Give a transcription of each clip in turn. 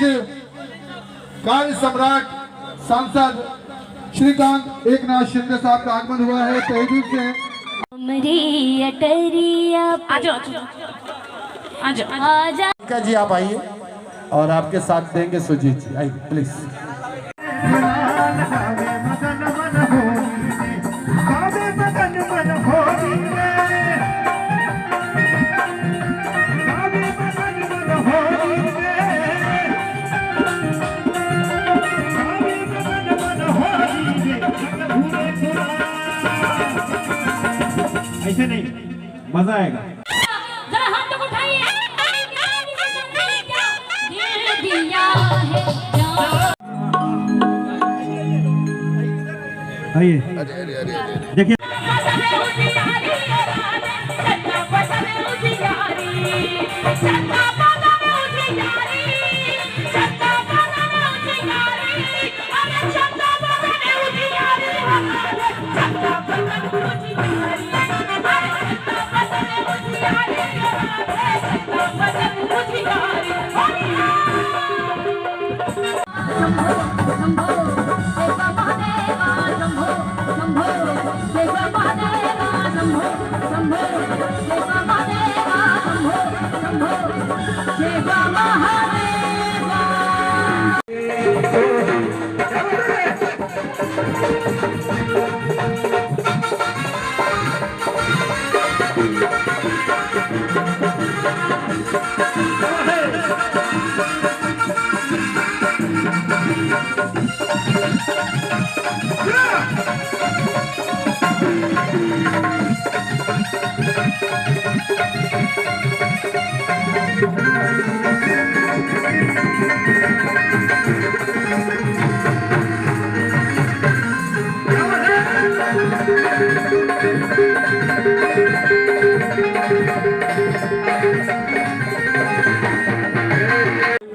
बीच कार्य सम्राट सांसद श्रीकांत एकनाथ शिंदे साहब का आगमन हुआ है। तहे दिल से आजा जी आप आइए और आपके साथ देंगे सुजीत जी, आइए प्लीज। ऐसे नहीं, मजा आएगा। जरा हाथ तक उठाइए। आइए देखिए,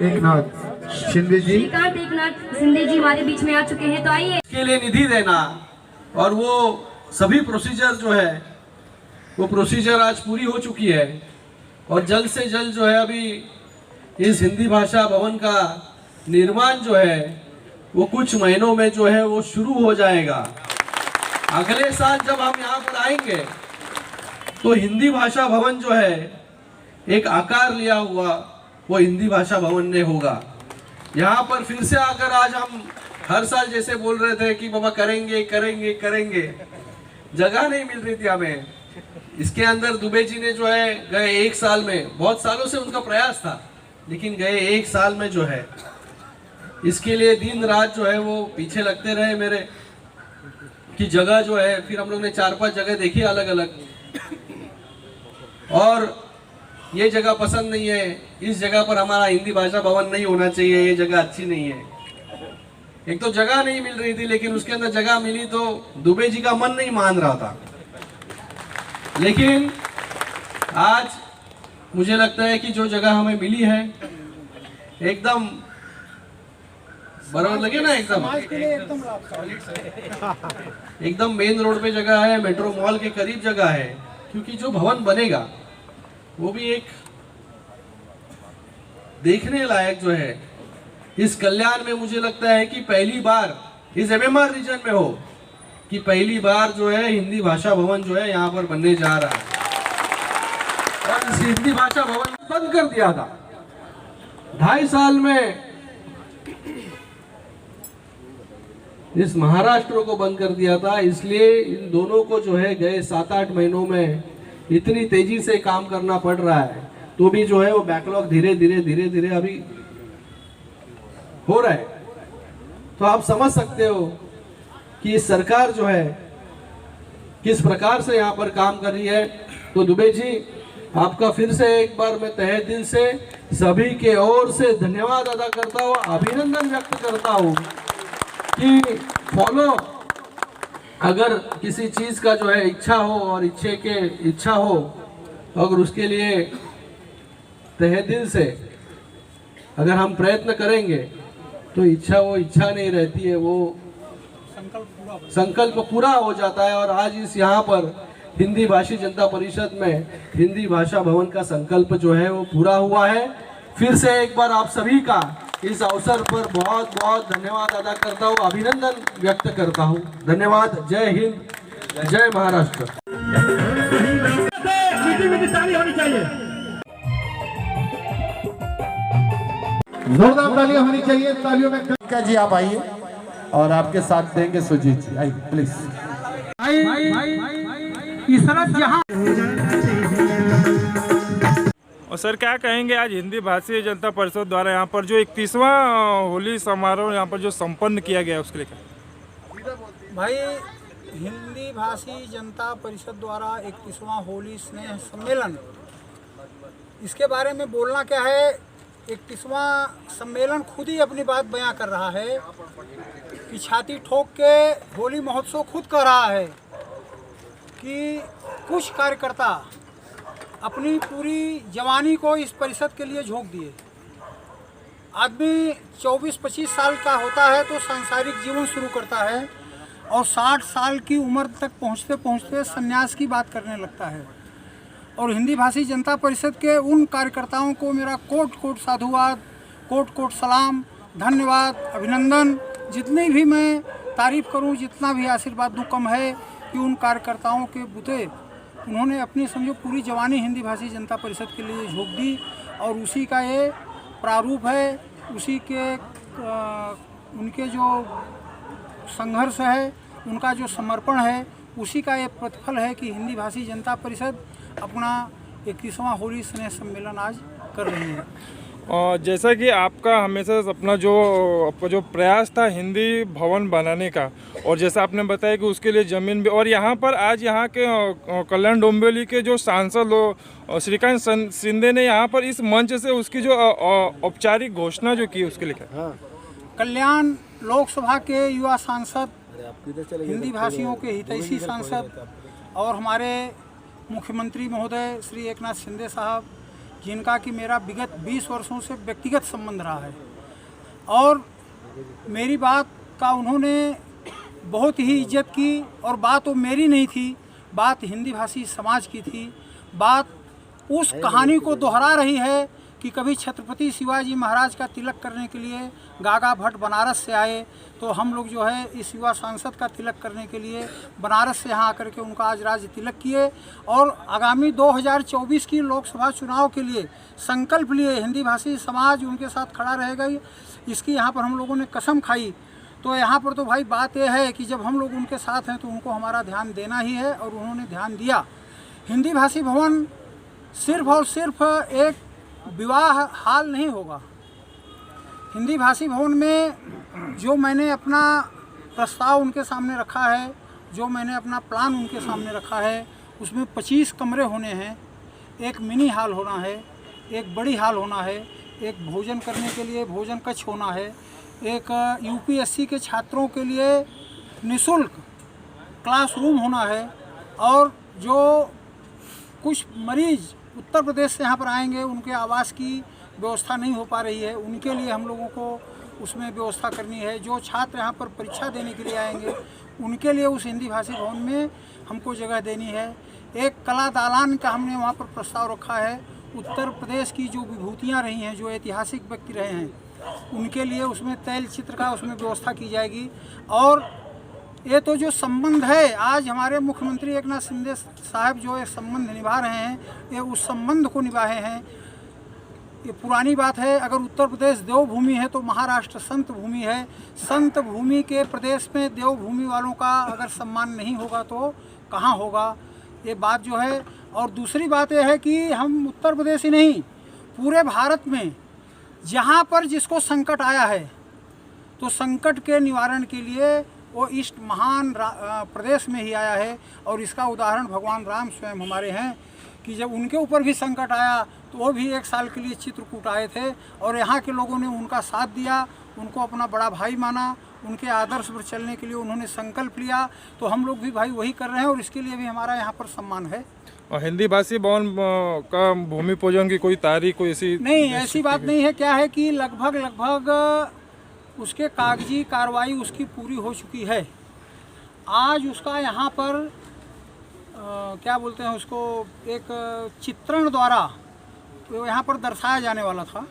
एकनाथ शिंदे जी, श्रीकांत एकनाथ शिंदे जी हमारे बीच में आ चुके हैं, तो आइए। के लिए निधि देना और वो सभी प्रोसीजर जो है वो प्रोसीजर आज पूरी हो चुकी है और जल्द से जल्द जो है अभी इस हिंदी भाषा भवन का निर्माण जो है वो कुछ महीनों में जो है वो शुरू हो जाएगा। अगले साल जब हम यहाँ पर आएंगे तो हिंदी भाषा भवन जो है एक आकार लिया हुआ वो हिंदी भाषा भवन ने होगा। यहाँ पर फिर से आकर आज हम हर साल जैसे बोल रहे थे कि बाबा करेंगे करेंगे करेंगे, जगह नहीं मिल रही थी हमें। इसके अंदर दुबे जी ने जो है गए एक साल में, बहुत सालों से उनका प्रयास था, लेकिन गए एक साल में जो है इसके लिए दिन रात जो है वो पीछे लगते रहे मेरे कि जगह जो है। फिर हम लोग ने 4-5 जगह देखी अलग अलग, और ये जगह पसंद नहीं है, इस जगह पर हमारा हिंदी भाषा भवन नहीं होना चाहिए, ये जगह अच्छी नहीं है। एक तो जगह नहीं मिल रही थी, लेकिन उसके अंदर जगह मिली तो दुबे जी का मन नहीं मान रहा था। लेकिन आज मुझे लगता है कि जो जगह हमें मिली है एकदम बराबर लगे ना, एकदम मेन रोड पे जगह है, मेट्रो मॉल के करीब जगह है। क्योंकि जो भवन बनेगा वो भी एक देखने लायक जो है इस कल्याण में, मुझे लगता है कि पहली बार इस एमएमआर रीजन में हो कि पहली बार जो है हिंदी भाषा भवन जो है यहाँ पर बनने जा रहा है। और इस हिंदी भाषा भवन बंद कर दिया था 2.5 साल में, इस महाराष्ट्र को बंद कर दिया था। इसलिए इन दोनों को जो है गए 7-8 महीनों में इतनी तेजी से काम करना पड़ रहा है, तो भी जो है वो बैकलॉग धीरे धीरे अभी हो रहा है। तो आप समझ सकते हो कि सरकार जो है किस प्रकार से यहाँ पर काम कर रही है। तो दुबे जी आपका फिर से एक बार मैं तहे दिल से सभी के ओर से धन्यवाद अदा करता हूँ, अभिनंदन व्यक्त करता हूँ कि फॉलो अगर किसी चीज का जो है इच्छा हो और इच्छा हो, अगर उसके लिए तहे दिल से अगर हम प्रयत्न करेंगे तो वो इच्छा नहीं रहती है, वो संकल्प पूरा हो जाता है। और आज इस यहाँ पर हिंदी भाषी जनता परिषद में हिंदी भाषा भवन का संकल्प जो है वो पूरा हुआ है। फिर से एक बार आप सभी का इस अवसर पर बहुत बहुत धन्यवाद अदा करता हूँ, अभिनंदन व्यक्त करता हूँ। धन्यवाद। जय हिंद, जय महाराष्ट्र। जोरदार तालियां होनी चाहिए। तालियों में का जी आप आइए और आपके साथ देंगे सुजीत जी, आइए प्लीज। और सर क्या कहेंगे, आज हिंदी भाषी जनता परिषद द्वारा यहाँ पर जो 31वां होली समारोह यहाँ पर जो संपन्न किया गया उसके लिए क्या? भाई, हिंदी भाषी जनता परिषद द्वारा 31वां होली स्नेह सम्मेलन, इसके बारे में बोलना क्या है। 31वां सम्मेलन खुद ही अपनी बात बयां कर रहा है कि छाती ठोक के होली महोत्सव खुद कह रहा है कि कुछ कार्यकर्ता अपनी पूरी जवानी को इस परिषद के लिए झोंक दिए। आदमी 24-25 साल का होता है तो सांसारिक जीवन शुरू करता है और 60 साल की उम्र तक पहुंचते पहुंचते संन्यास की बात करने लगता है। और हिंदी भाषी जनता परिषद के उन कार्यकर्ताओं को मेरा कोट कोट साधुवाद, कोट कोट सलाम, धन्यवाद, अभिनंदन। जितनी भी मैं तारीफ़ करूं, जितना भी आशीर्वाद दूं कम है कि उन कार्यकर्ताओं के बुते उन्होंने अपनी समझो पूरी जवानी हिंदी भाषी जनता परिषद के लिए झोंक दी और उसी का ये प्रारूप है, उसी के उनके जो संघर्ष है, उनका जो समर्पण है, उसी का ये प्रतिफल है कि हिंदी भाषी जनता परिषद अपना 31वां होली स्नेह सम्मेलन आज कर रही है। और जैसा कि आपका हमेशा अपना आपका जो प्रयास था हिंदी भवन बनाने का, और जैसा आपने बताया कि उसके लिए ज़मीन भी, और यहाँ पर आज यहाँ के कल्याण डोंबिवली के जो सांसद श्रीकांत शिंदे ने यहाँ पर इस मंच से उसकी जो औपचारिक घोषणा जो की उसके लिए क्या? कल्याण लोकसभा के युवा सांसद, हिंदी भाषियों के हितैषी सांसद और हमारे मुख्यमंत्री महोदय श्री एकनाथ शिंदे साहब, जिनका कि मेरा विगत 20 वर्षों से व्यक्तिगत संबंध रहा है और मेरी बात का उन्होंने बहुत ही इज्जत की। और बात वो मेरी नहीं थी, बात हिंदी भाषी समाज की थी। बात उस कहानी को दोहरा रही है कि कभी छत्रपति शिवाजी महाराज का तिलक करने के लिए गागा भट्ट बनारस से आए, तो हम लोग जो है इस युवा सांसद का तिलक करने के लिए बनारस से यहाँ आकर के उनका आज राज्य तिलक किए और आगामी 2024 की लोकसभा चुनाव के लिए संकल्प लिए। हिंदी भाषी समाज उनके साथ खड़ा रहेगा, इसकी यहाँ पर हम लोगों ने कसम खाई। तो यहाँ पर तो भाई बात यह है कि जब हम लोग उनके साथ हैं तो उनको हमारा ध्यान देना ही है और उन्होंने ध्यान दिया। हिंदी भाषी भवन सिर्फ और सिर्फ एक विवाह हाल नहीं होगा। हिंदी भाषी भवन में जो मैंने अपना प्रस्ताव उनके सामने रखा है, जो मैंने अपना प्लान उनके सामने रखा है, उसमें 25 कमरे होने हैं, एक मिनी हॉल होना है, एक बड़ी हॉल होना है, एक भोजन करने के लिए भोजन कक्ष होना है, एक यूपीएससी के छात्रों के लिए निःशुल्क क्लासरूम होना है और जो कुछ मरीज़ उत्तर प्रदेश से यहाँ पर आएंगे, उनके आवास की व्यवस्था नहीं हो पा रही है, उनके लिए हम लोगों को उसमें व्यवस्था करनी है। जो छात्र यहाँ पर परीक्षा देने के लिए आएंगे, उनके लिए उस हिंदी भाषी भवन में हमको जगह देनी है। एक कला दालान का हमने वहाँ पर प्रस्ताव रखा है। उत्तर प्रदेश की जो विभूतियाँ रही हैं, जो ऐतिहासिक व्यक्ति रहे हैं, उनके लिए उसमें तैल चित्र का उसमें व्यवस्था की जाएगी। और ये तो जो संबंध है, आज हमारे मुख्यमंत्री एकनाथ शिंदे साहब जो एक संबंध निभा रहे हैं, ये उस संबंध को निभाए हैं। ये पुरानी बात है, अगर उत्तर प्रदेश देवभूमि है तो महाराष्ट्र संत भूमि है। संत भूमि के प्रदेश में देवभूमि वालों का अगर सम्मान नहीं होगा तो कहाँ होगा, ये बात जो है। और दूसरी बात यह है कि हम उत्तर प्रदेश ही नहीं, पूरे भारत में जहाँ पर जिसको संकट आया है, तो संकट के निवारण के लिए वो इस महान प्रदेश में ही आया है। और इसका उदाहरण भगवान राम स्वयं हमारे हैं कि जब उनके ऊपर भी संकट आया तो वो भी 1 साल के लिए चित्रकूट आए थे और यहाँ के लोगों ने उनका साथ दिया, उनको अपना बड़ा भाई माना, उनके आदर्श पर चलने के लिए उन्होंने संकल्प लिया। तो हम लोग भी भाई वही कर रहे हैं और इसके लिए भी हमारा यहाँ पर सम्मान है। और हिंदी भाषी भवन का भूमि पूजन की कोई तारीख, कोई ऐसी नहीं, ऐसी बात नहीं है। क्या है कि लगभग उसके कागजी कार्रवाई उसकी पूरी हो चुकी है। आज उसका यहाँ पर क्या बोलते हैं उसको, एक चित्रण द्वारा तो यहाँ पर दर्शाया जाने वाला था।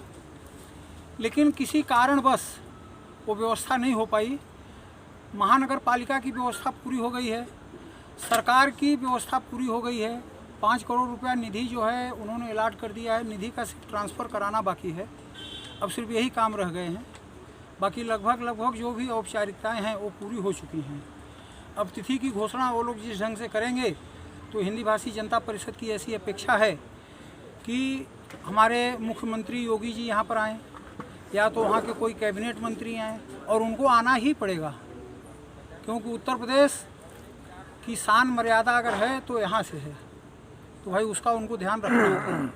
लेकिन किसी कारणवश वो व्यवस्था नहीं हो पाई। महानगर पालिका की व्यवस्था पूरी हो गई है, सरकार की व्यवस्था पूरी हो गई है। 5 करोड़ रुपया निधि जो है उन्होंने अलाट कर दिया है, निधि का सिर्फ ट्रांसफ़र कराना बाकी है। अब सिर्फ यही काम रह गए हैं, बाकी लगभग जो भी औपचारिकताएं हैं वो पूरी हो चुकी हैं। अब तिथि की घोषणा वो लोग जिस ढंग से करेंगे, तो हिंदी भाषी जनता परिषद की ऐसी अपेक्षा है कि हमारे मुख्यमंत्री योगी जी यहाँ पर आएँ, या तो वहाँ के कोई कैबिनेट मंत्री आएँ, और उनको आना ही पड़ेगा, क्योंकि उत्तर प्रदेश की शान मर्यादा अगर है तो यहाँ से है, तो भाई उसका उनको ध्यान रखना है।